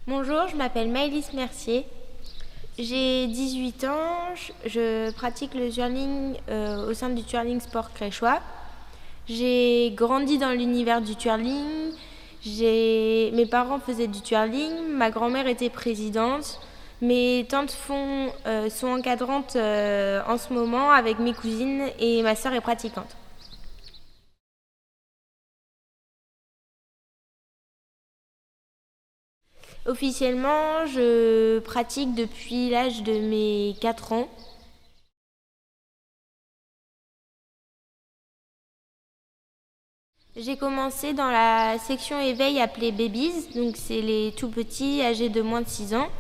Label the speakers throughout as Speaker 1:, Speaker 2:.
Speaker 1: Bonjour, je m'appelle Maëlys Mercier. J'ai 18 ans, je pratique le twirling au sein du Twirling Sport Créchois. J'ai grandi dans l'univers du twirling. Mes parents faisaient du twirling, ma grand-mère était présidente. Mes tantes sont encadrantes en ce moment avec mes cousines et ma sœur est pratiquante. Officiellement, je pratique depuis l'âge de mes 4 ans. J'ai commencé dans la section éveil appelée Babies, donc c'est les tout petits âgés de moins de 6 ans.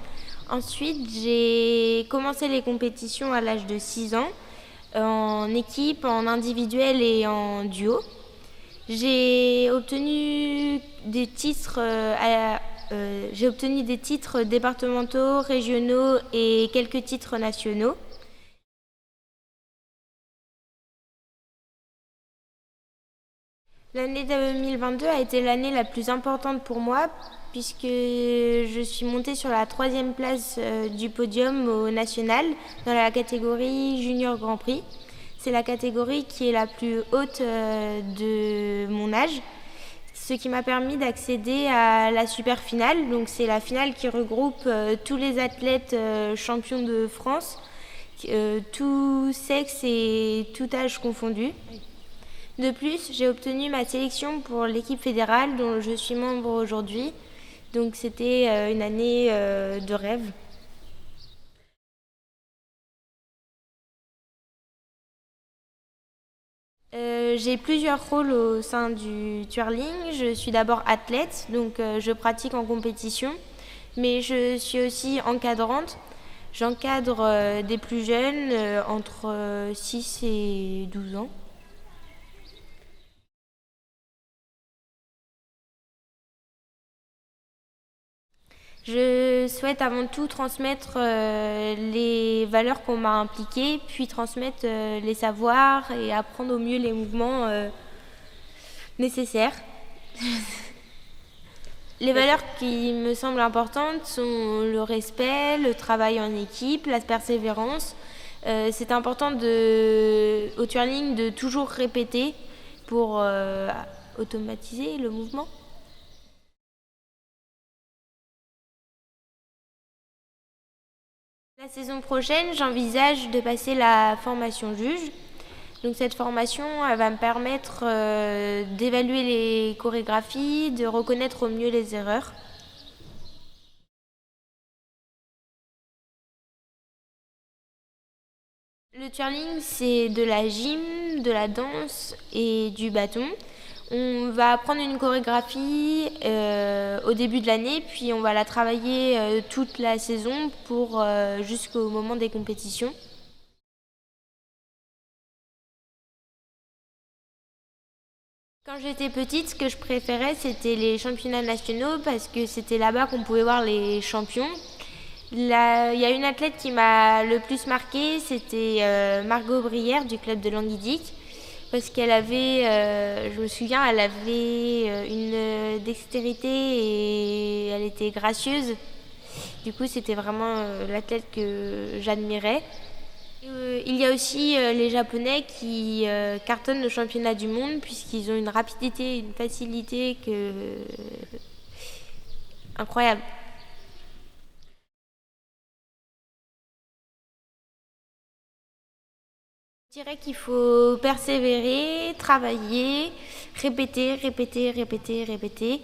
Speaker 1: Ensuite, j'ai commencé les compétitions à l'âge de 6 ans, en équipe, en individuel et en duo. J'ai obtenu des titres, départementaux, régionaux et quelques titres nationaux. L'année 2022 a été l'année la plus importante pour moi puisque je suis montée sur la 3e place du podium au national dans la catégorie Junior Grand Prix. C'est la catégorie qui est la plus haute de mon âge, ce qui m'a permis d'accéder à la super finale. Donc c'est la finale qui regroupe tous les athlètes champions de France, tous sexes et tout âge confondus. De plus, j'ai obtenu ma sélection pour l'équipe fédérale dont je suis membre aujourd'hui. Donc c'était une année de rêve. J'ai plusieurs rôles au sein du twirling. Je suis d'abord athlète, donc je pratique en compétition, mais je suis aussi encadrante. J'encadre des plus jeunes entre 6 et 12 ans. Je souhaite avant tout transmettre les valeurs qu'on m'a impliquées, puis transmettre les savoirs et apprendre au mieux les mouvements nécessaires. Les valeurs qui me semblent importantes sont le respect, le travail en équipe, la persévérance. C'est important au twirling de toujours répéter pour automatiser le mouvement. La saison prochaine, j'envisage de passer la formation juge. Donc cette formation, elle va me permettre d'évaluer les chorégraphies, de reconnaître au mieux les erreurs. Le twirling, c'est de la gym, de la danse et du bâton. On va apprendre une chorégraphie au début de l'année, puis on va la travailler toute la saison jusqu'au moment des compétitions. Quand j'étais petite, ce que je préférais, c'était les championnats nationaux parce que c'était là-bas qu'on pouvait voir les champions. Il y a une athlète qui m'a le plus marquée, c'était Margot Brière du club de Languidic. Parce qu'elle avait, je me souviens, elle avait une dextérité et elle était gracieuse. Du coup, c'était vraiment l'athlète que j'admirais. Il y a aussi les Japonais qui cartonnent le championnat du monde puisqu'ils ont une rapidité, une facilité incroyable. Je dirais qu'il faut persévérer, travailler, répéter, répéter, répéter, répéter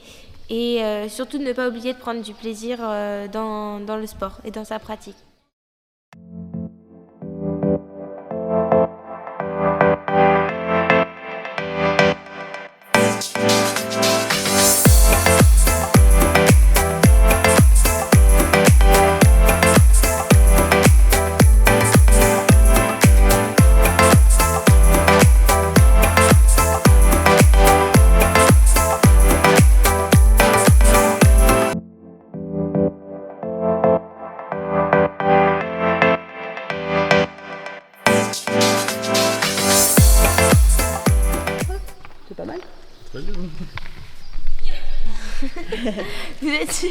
Speaker 1: et surtout ne pas oublier de prendre du plaisir dans le sport et dans sa pratique.
Speaker 2: C'est pas mal.
Speaker 1: Vous êtes sûr ?